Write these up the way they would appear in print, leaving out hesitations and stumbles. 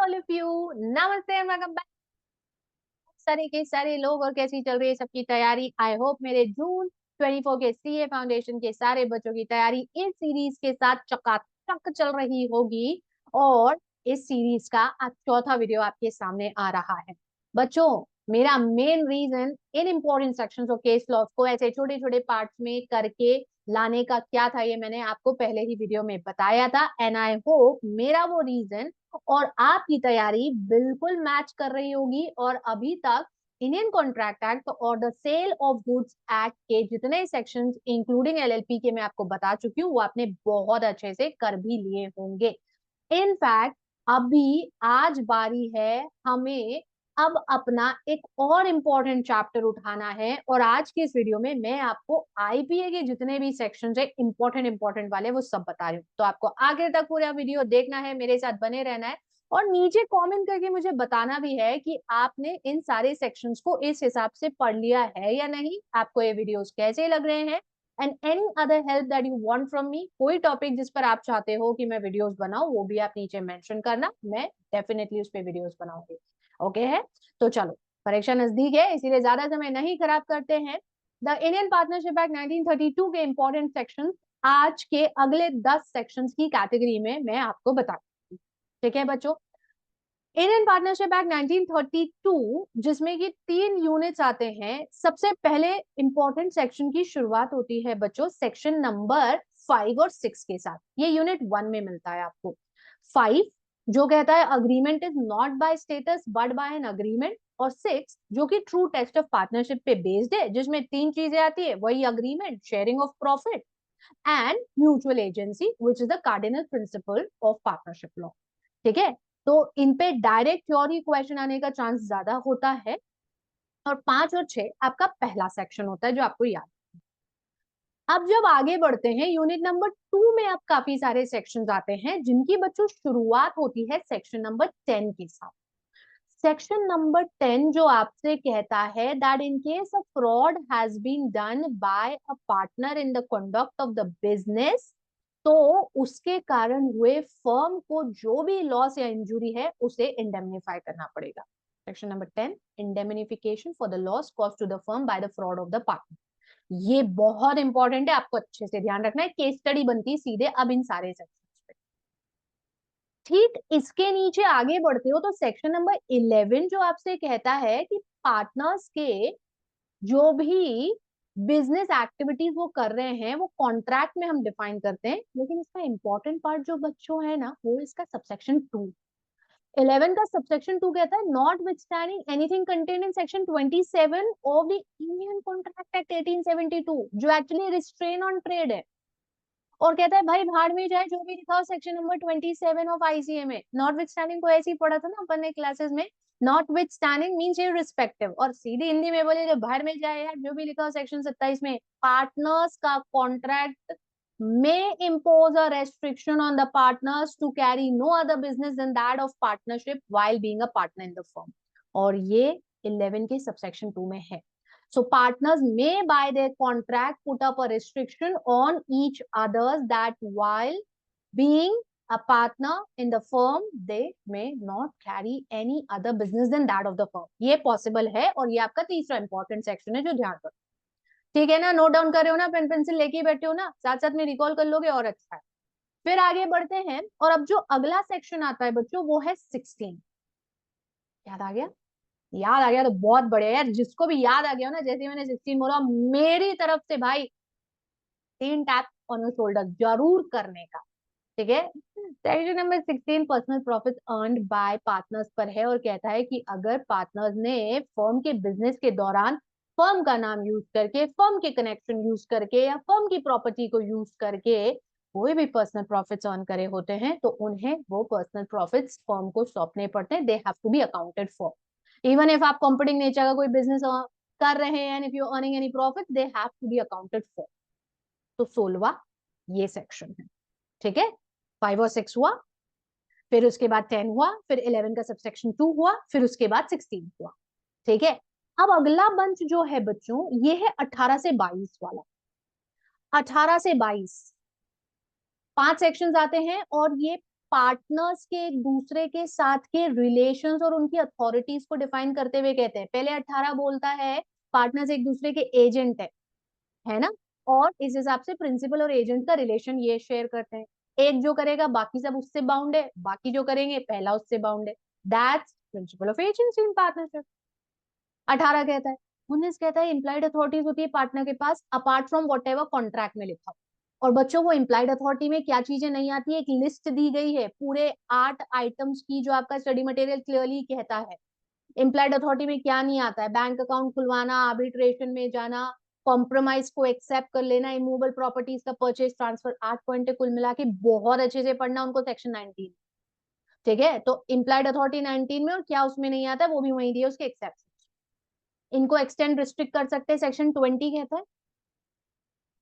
All of you. नमस्ते and welcome back. सारे के सारे लोग और कैसी चल रही है सबकी तैयारी। आई होप मेरे जून 24 के सीए फाउंडेशन के सारे बच्चों की तैयारी इस सीरीज के साथ चकाचक चल रही होगी। और इस सीरीज का आज चौथा वीडियो आपके सामने आ रहा है। बच्चों, मेरा main reason in important sections of case law को ऐसे छोटे छोटे पार्ट्स में करके लाने का क्या था, ये मैंने आपको पहले ही वीडियो में बताया था। एंड आई होप मेरा वो रीजन और आपकी तैयारी बिल्कुल मैच कर रही होगी। और अभी तक इंडियन कॉन्ट्रैक्ट एक्ट और the sale of goods act के जितने सेक्शंस इंक्लूडिंग एलएलपी के मैं आपको बता चुकी हूँ, वो आपने बहुत अच्छे से कर भी लिए होंगे। इनफैक्ट अभी आज बारी है हमें अब अपना एक और इम्पोर्टेंट चैप्टर उठाना है। और आज के इस वीडियो में मैं आपको आईपीए के जितने भी सेक्शंस है इंपॉर्टेंट वाले वो सब बता रही हूँ। तो आपको आगे तक पूरा वीडियो देखना है, मेरे साथ बने रहना है। और नीचे कमेंट करके मुझे बताना भी है कि आपने इन सारे सेक्शंस को इस हिसाब से पढ़ लिया है या नहीं, आपको ये वीडियोस कैसे लग रहे हैं। And any other help that you want from me, कोई टॉपिक जिस पर आप चाहते हो कि मैं वीडियोस बनाऊं, वो भी आप नीचे मेंशन करना, मैं डेफिनेटली उस पर वीडियोस बनाऊंगी। ओके है? तो चलो, परीक्षा नजदीक है इसीलिए ज्यादा समय नहीं खराब करते हैं। द इंडियन पार्टनरशिप एक्ट 1932 के इंपॉर्टेंट सेक्शन आज के अगले 10 सेक्शंस की कैटेगरी में मैं आपको बताऊंगी। ठीक है बच्चों? इंडियन पार्टनरशिप एक्ट 1932 जिसमें कि 3 यूनिट्स आते हैं। सबसे पहले इंपॉर्टेंट सेक्शन की शुरुआत होती है बच्चों सेक्शन नंबर 5 और 6 के साथ। ये यूनिट 1 में मिलता है आपको। 5 जो कहता है agreement is not by status but by an agreement. और 6 जो कि ट्रू टेस्ट ऑफ पार्टनरशिप पे बेस्ड है, जिसमें 3 चीजें आती है, वही agreement, sharing of profit and mutual agency which is the cardinal principle of partnership law. ठीक है? तो इन पे डायरेक्ट थ्योरी क्वेश्चन आने का चांस ज्यादा होता है। और 5 और 6 आपका पहला सेक्शन होता है जो आपको याद। अब जब आगे बढ़ते हैं यूनिट नंबर 2 में अब काफी सारे सेक्शंस आते हैं जिनकी बच्चों शुरुआत होती है सेक्शन नंबर 10 के साथ। सेक्शन नंबर 10 जो आपसे कहता है that in case a fraud has been done by a partner in the conduct of the business, तो उसके कारण हुए फर्म को जो भी लॉस या इंजुरी है उसे इंडेमनीफाई करना पड़ेगा। Section number 10, indemnification for the loss caused to the firm by the fraud of the partner. ये बहुत इंपॉर्टेंट है, आपको अच्छे से ध्यान रखना है। केस स्टडी बनती है सीधे अब इन सारे सेक्शन पे। ठीक इसके नीचे आगे बढ़ते हो तो सेक्शन नंबर 11 जो आपसे कहता है कि पार्टनर्स के जो भी बिजनेस एक्टिविटीज वो कर रहे हैं वो कॉन्ट्रैक्ट में हम डिफाइन करते हैं। लेकिन इसका इंपॉर्टेंट पार्ट जो बच्चों है ना, वो इसका सबसेक्शन 2। 11 का सबसेक्शन 2 कहता है not withstanding anything contained in section 27 of the Indian contract act 1872 जो एक्चुअली रिस्ट्रेन ऑन ट्रेड है। और कहता है भाई भाड़ में जाए जो भी लिखा हो सेक्शन नंबर 27 ऑफ आईसीए में। नॉट विथ स्टैंडिंग को ऐसे ही पढ़ा था ना अपन ने क्लासेस में। Not with standing means irrespective, और सीधी हिंदी में बोले तो भाड़ में जाए यार जो भी लिखा हो सेक्शन 27 में। पार्टनर्स का contract may impose a restriction on the partners to carry no other business than that of partnership while being a partner in the firm। और ये 11 के सबसेक्शन 2 में है। So partners may by their contract put up a restriction on each others that while being a partner in the firm they may not carry any other business than that of the firm। ये possible है और ये आपका तीसरा important section है जो ध्यान रखो। ठीक है ना? नोट डाउन कर रहे हो ना? पेन पेंसिल लेके ही बैठे हो ना? साथ साथ में रिकॉल कर लोगे और अच्छा है। फिर आगे बढ़ते हैं और अब जो अगला सेक्शन आता है बच्चों वो है 16। याद आ गया? याद आ गया तो बहुत बढ़िया यार। जिसको भी याद आ गया हो ना, जैसे मैंने 16 बोला, मेरी तरफ से भाई 3 टैप ऑन योर शोल्डर जरूर करने का। ठीक है? Section number 16 personal profit earned bye partners पर है और कहता है कि अगर पार्टनर्स ने फर्म के बिजनेस के दौरान फर्म का नाम यूज करके, फर्म के कनेक्शन यूज करके या फर्म की प्रॉपर्टी को यूज करके कोई भी पर्सनल प्रॉफिट्स अर्न करे होते हैं तो उन्हें वो पर्सनल प्रॉफिट्स फर्म को सौंपने पड़ते हैं। They have to be accounted for. Even if आप कॉम्पिटिंग नेचर का कोई बिजनेस कर रहे हैं, if you earning any profit they have to be accounted for. तो 16वां ये सेक्शन है। ठीक है? 5 और 6 हुआ, फिर उसके बाद 10 हुआ, फिर 11 का सबसेक्शन 2 हुआ, फिर उसके बाद 16 हुआ। ठीक है? अब अगला बंच जो है बच्चों ये है 18 से 22 वाला। 18 से 22 5 सेक्शंस आते हैं और ये पार्टनर्स के एक दूसरे के साथ के रिलेशंस और उनकी अथॉरिटीज को डिफाइन करते हुए कहते हैं। पहले 18 बोलता है पार्टनर्स एक दूसरे के एजेंट है ना, और इस हिसाब से प्रिंसिपल और एजेंट का रिलेशन ये शेयर करते हैं। एक जो करेगा बाकी सब उससे बाउंड है, बाकी जो करेंगे पहला उससे बाउंड है। That's principle of agency in partnership. 18 कहता है। 19 कहता है इम्प्लाइड अथॉरिटीज होती है पार्टनर के पास apart from whatever contract में लिखा हो। और बच्चों को इम्प्लाइड अथॉरिटी में क्या चीजें नहीं आती है, एक लिस्ट दी गई है पूरे 8 आइटम्स की, जो आपका स्टडी मटेरियल क्लियरली कहता है। इम्प्लाइड अथॉरिटी में क्या नहीं आता है, बैंक अकाउंट खुलवाना, आर्बिट्रेशन में जाना, कॉम्प्रोमाइज को एक्सेप्ट कर लेना, इमूवेबल प्रॉपर्टीज का परचेज ट्रांसफर। 8 पॉइंट कुल मिला के बहुत अच्छे से पढ़ना उनको सेक्शन 19। ठीक है, तो इम्प्लाइड अथॉरिटी 19 में, और क्या उसमें नहीं आता है वो भी वही दिया उसके एक्सेप्शन। इनको एक्सटेंड रिस्ट्रिक्ट कर सकते हैं, सेक्शन 20 कहता है,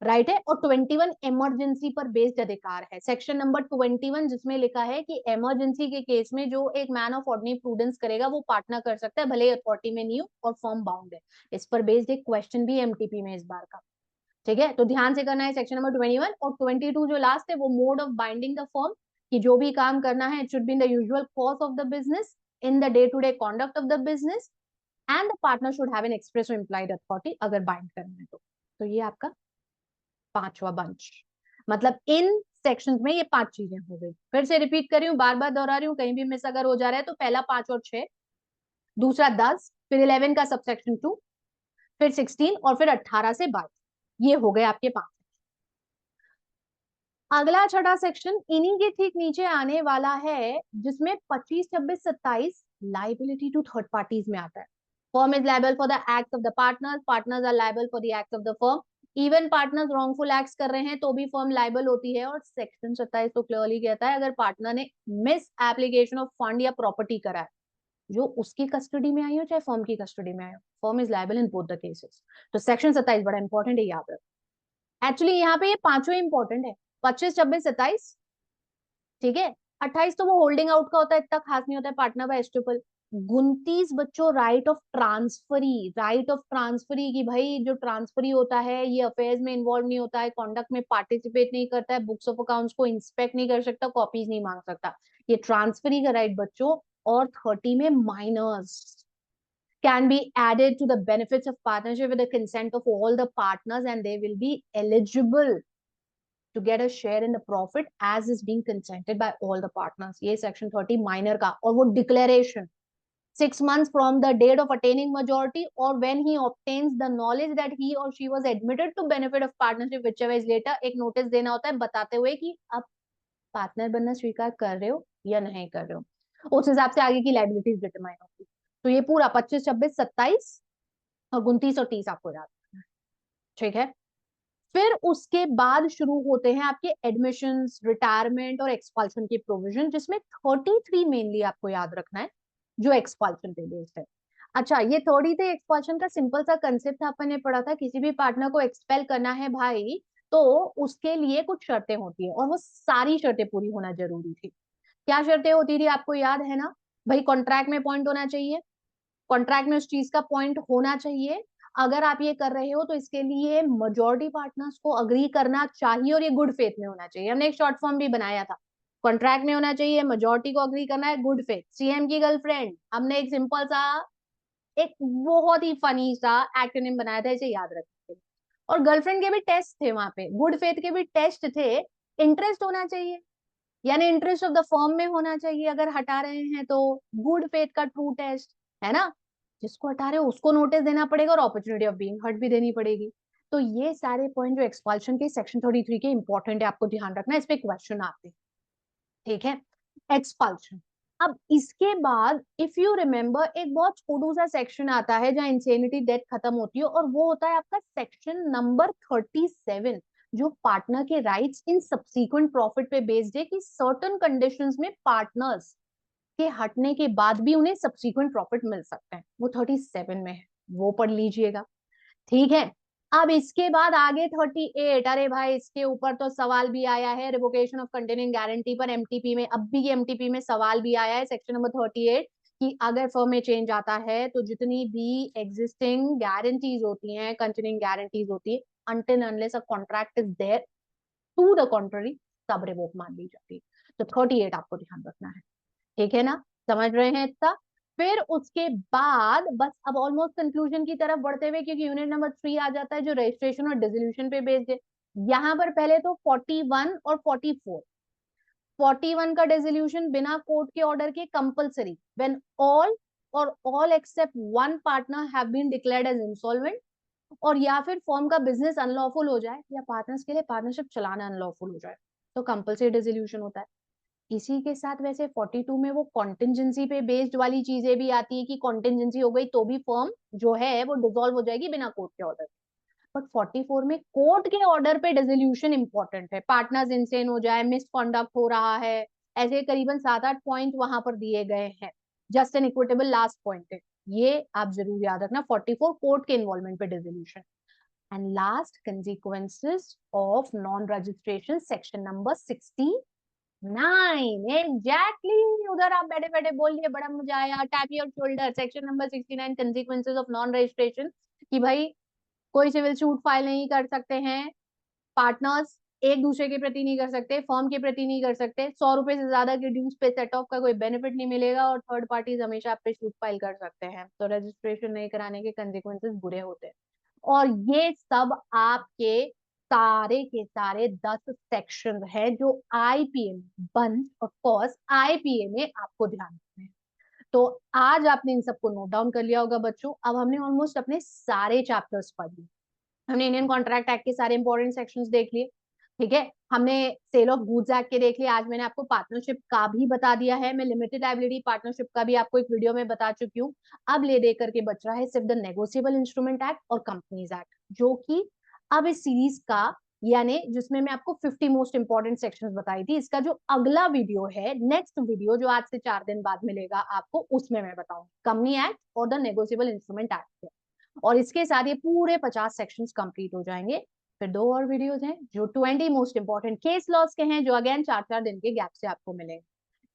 राइट है। और 21 इमरजेंसी पर बेस्ड अधिकार है, सेक्शन नंबर 21, जिसमें लिखा है कि इमरजेंसी के केस में जो एक मैन ऑफ ऑर्डिनरी प्रूडेंस करेगा वो पार्टनर कर सकता है, भले अथॉरिटी में नहीं हो और फॉर्म बाउंड है। इस पर बेस्ड एक क्वेश्चन भी एमटीपी में इस बार का। ठीक है, तो ध्यान से करना है सेक्शन नंबर 21 और 22 जो लास्ट है वो mode of binding the firm, कि जो भी काम करना है it should be in the usual course of the business, in the day to day conduct of the business, and the partner should have an express or implied authority अगर bind करना है तो ये आपका पांचवा बंच। मतलब इन sections में ये 5 चीजें हो गई। फिर से रिपीट कर रही हूँ, बार बार दोहरा रही हूँ, कहीं भी मिस अगर हो जा रहा है तो पहला 5 और 6, दूसरा 10, फिर 11 का सबसेक्शन 2, फिर 16 और फिर 18 से 22। ये हो गए आपके 5। अगला छठा सेक्शन इन्हीं के ठीक नीचे आने वाला है, जिसमें 25, 26, 27 लाइबिलिटी टू थर्ड पार्टीज में आता है। Firm is liable for the act of the partners, partners are liable for the act of the firm. Even partners wrongful acts कर रहे हैं तो भी फर्म लायबल होती है। और सेक्शन 27 तो क्लियरली कहता है अगर पार्टनर ने मिस एप्लीकेशन ऑफ फंड या प्रॉपर्टी करा है, जो उसकी कस्टडी में आई हो चाहे फर्म की कस्टडी में आई हो, firm is liable in both the cases. तो सेक्शन 27 बड़ा इंपॉर्टेंट है, याद रखो। एक्चुअली यहाँ पे ये पांचों इंपॉर्टेंट है, 25, 26, 27। ठीक है, 28 तो वो होल्डिंग आउट का होता है, इतना खास नहीं होता है, पार्टनर बाय एस्टिपल। 29 बच्चों right of transferee, right of transferee की भाई जो ट्रांसफरी होता है ये अफेयर्स में इन्वॉल्व नहीं होता है, कॉन्डक्ट में पार्टिसिपेट नहीं करता है, बुक्स ऑफ अकाउंट्स को इंस्पेक्ट नहीं कर सकता, कॉपीज नहीं मांग सकता, ये ट्रांसफरी का राइट बच्चों। और 30 में miners can be added to the benefits of partnership with the consent of all the partners, and they will be eligible to get a share in the profit as is being consented by all the partners. ये section 30 minor का। और वो declaration 6 months from the date of attaining majority or when he obtains the knowledge that he or she was admitted to benefit of partnership whichever is later, एक notice देना होता है बताते हुए कि अब पार्टनर बनना स्वीकार कर रहे हो या नहीं कर रहे हो, उस हिसाब से आगे की लाइबिलिटीज डिटरमाइन होगी। तो ये पूरा 25, 26, 27 और 29 और 30 आपको याद रखना है। ठीक है, फिर उसके बाद शुरू होते हैं आपके एडमिशंस, रिटायरमेंट और एक्सपल्शन की प्रोविजन, जिसमें 33 मेनली आपको याद रखना है जो एक्सपल्शन पे बेस्ड है। अच्छा, ये 33 एक्सपल्शन का सिंपल सा कंसेप्ट अपन ने पढ़ा था, किसी भी पार्टनर को एक्सपेल करना है भाई तो उसके लिए कुछ शर्तें होती है और वो सारी शर्तें पूरी होना जरूरी थी। क्या शर्तें होती थी आपको याद है ना भाई? कॉन्ट्रैक्ट में पॉइंट होना चाहिए, कॉन्ट्रैक्ट में उस चीज का पॉइंट होना चाहिए। अगर आप ये कर रहे हो तो इसके लिए मेजॉरिटी पार्टनर्स को अग्री करना चाहिए और ये गुड फेथ में होना चाहिए। हमने एक शॉर्ट फॉर्म भी बनाया था, कॉन्ट्रैक्ट में होना चाहिए, मेजॉरिटी को अग्री करना है, गुड फेथ। सीएम की गर्लफ्रेंड, हमने एक सिंपल सा एक बहुत ही फनी सा एक्रोनिम बनाया था, इसे याद रखिए। और गर्लफ्रेंड के भी टेस्ट थे वहां पे, गुड फेथ के भी टेस्ट थे। इंटरेस्ट होना चाहिए, यानी इंटरेस्ट ऑफ द फर्म में होना चाहिए अगर हटा रहे हैं तो, गुड फेथ का ट्रू टेस्ट है ना, जिसको हटा रहे हो उसको नोटिस देना पड़ेगा और अपॉर्चुनिटी ऑफ बीइंग हर्ट भी देनी पड़ेगी। तो ये सारे पॉइंट जो एक्सपल्शन के सेक्शन 33 के इंपॉर्टेंट है, आपको ध्यान रखना है, इस पे क्वेश्चन आते हैं। ठीक है, एक्सपल्शन। अब इसके बाद इफ यू रिमेम्बर एक बहुत छोटू सा सेक्शन आता है जहां इंसेनिटी डेथ खत्म होती है, और वो होता है आपका सेक्शन नंबर 37, जो पार्टनर के राइट्स इन सब्सीक्वेंट प्रॉफिट पे बेस्ड है, कि सर्टेन कंडीशंस में पार्टनर्स के हटने के बाद भी उन्हें सब्सीक्वेंट प्रॉफिट मिल सकते हैं, वो 37 में है, वो पढ़ लीजिएगा। ठीक है, अब इसके बाद आगे 38, अरे भाई इसके ऊपर तो सवाल भी आया है, रिवोकेशन ऑफ कंटिन्यूइंग गारंटी पर एमटीपी में, अब भी एमटीपी में सवाल भी आया है सेक्शन नंबर 38, कि अगर फर्म में चेंज आता है तो जितनी भी एग्जिस्टिंग गारंटीज होती हैं, कंटिन्यूइंग गारंटीज होती है, until unless a contract is there to the contrary, सब रिवोक मान ली जाती है। तो 38 आपको ध्यान रखना है, ठीक है ना, समझ रहे हैं इतना। फिर उसके बाद बस अब ऑलमोस्ट कंक्लूजन की तरफ बढ़ते हुए, क्योंकि यूनिट नंबर 3 आ जाता है जो रजिस्ट्रेशन और डिसोल्यूशन पे बेस्ड है। यहाँ पर पहले तो 41 और 44, 41 का डिसोल्यूशन बिना कोर्ट के ऑर्डर के compulsory when all or all except one partner have been declared as insolvent, और या फिर फॉर्म का बिजनेस अनलॉफुल हो जाए या पार्टनर्स के लिए पार्टनरशिप चलाना अनलॉफुल हो जाए, तो कंपलसरी डिसोल्यूशन होता है। इसी के साथ वैसे 42 में वो कॉन्टिजेंसी पे बेस्ड वाली चीजें भी आती है कि कॉन्टिजेंसी हो गई तो भी फर्म जो है वो डिसॉल्व हो जाएगी बिना कोर्ट के ऑर्डर। बट 44 में कोर्ट के ऑर्डर पे डिसोल्यूशन इंपॉर्टेंट है, पार्टनर्स इंसेन हो जाए, मिसकॉन्डक्ट हो रहा है, ऐसे करीबन 7-8 पॉइंट वहां पर दिए गए हैं। Just an equitable last point है, ये आप जरूर याद रखना, 44 कोर्ट के इन्वॉल्वमेंट पे dissolution. And last, consequences of non registration, section number 69। Exactly, उधर आप बैठे बैठे बोलिए, बड़ा मजा आया, tap your shoulder. Section number 69, consequences of non registration, कि भाई कोई सिविल सूट फाइल नहीं कर सकते हैं, पार्टनर्स एक दूसरे के प्रति नहीं कर सकते, फर्म के प्रति नहीं कर सकते, 100 रुपए से ज्यादा के ड्यूज पे सेट ऑफ का कोई बेनिफिट नहीं मिलेगा, और थर्ड पार्टीज हमेशा आप पे सूट फाइल कर सकते हैं, तो रजिस्ट्रेशन नहीं कराने के कंसिक्वेंसेस बुरे होते हैं। और ये सब आपके सारे के सारे 10 सेक्शन है जो आईपीए में, बंद ऑफ कोर्स आईपीए में आपको ध्यान रखना है। तो आज आपने इन सबको नोट डाउन कर लिया होगा बच्चों। अब हमने ऑलमोस्ट अपने सारे चैप्टर्स पढ़ लिए, हमने इंडियन कॉन्ट्रैक्ट एक्ट के सारे इंपॉर्टेंट सेक्शंस देख लिए, ठीक है, हमने सेल ऑफ गुड्स एक्ट के देख लिया, आज मैंने आपको पार्टनरशिप का भी बता दिया है, मैं लिमिटेड लायबिलिटी पार्टनरशिप का भी आपको एक वीडियो में बता चुकी हूँ। अब ले दे करके बच रहा है सिर्फ द नेगोशिएबल इंस्ट्रूमेंट एक्ट और कंपनीज एक्ट, जो कि अब इस सीरीज का, यानी जिसमें मैं आपको 50 मोस्ट इंपॉर्टेंट सेक्शंस बताई थी, इसका जो अगला वीडियो है, नेक्स्ट वीडियो जो आज से 4 दिन बाद मिलेगा आपको, उसमें मैं बताऊंगी कंपनी एक्ट और द नेगोशिएबल इंस्ट्रूमेंट एक्ट, और इसके साथ ये पूरे 50 सेक्शंस कंप्लीट हो जाएंगे। फिर 2 और वीडियोस हैं जो 20 मोस्ट इंपॉर्टेंट केस लॉस के हैं, जो अगेन 4-4 दिन के गैप से आपको मिलेंगे।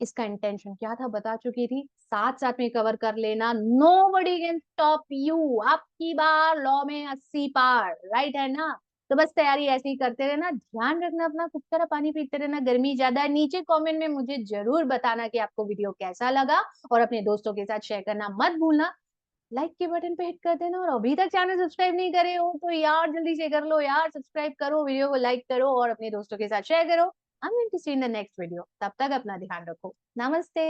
इसका इंटेंशन क्या था बता चुकी थी, साथ साथ में कवर कर लेना, नोबडी कैन स्टॉप यू, आपकी बार लॉ में 80 पार, राइट है ना। तो बस तैयारी ऐसे ही करते रहना, ध्यान रखना अपना, खूब सारा पानी पीते रहना, गर्मी ज्यादा है। नीचे कमेंट में मुझे जरूर बताना कि आपको वीडियो कैसा लगा, और अपने दोस्तों के साथ शेयर करना मत भूलना। लाइक के बटन पे हिट कर देना, और अभी तक चैनल सब्सक्राइब नहीं करे हो तो यार जल्दी से कर लो यार, सब्सक्राइब करो, वीडियो को लाइक करो और अपने दोस्तों के साथ शेयर करो। I am going to see in the next video, तब तक अपना ध्यान रखो, नमस्ते।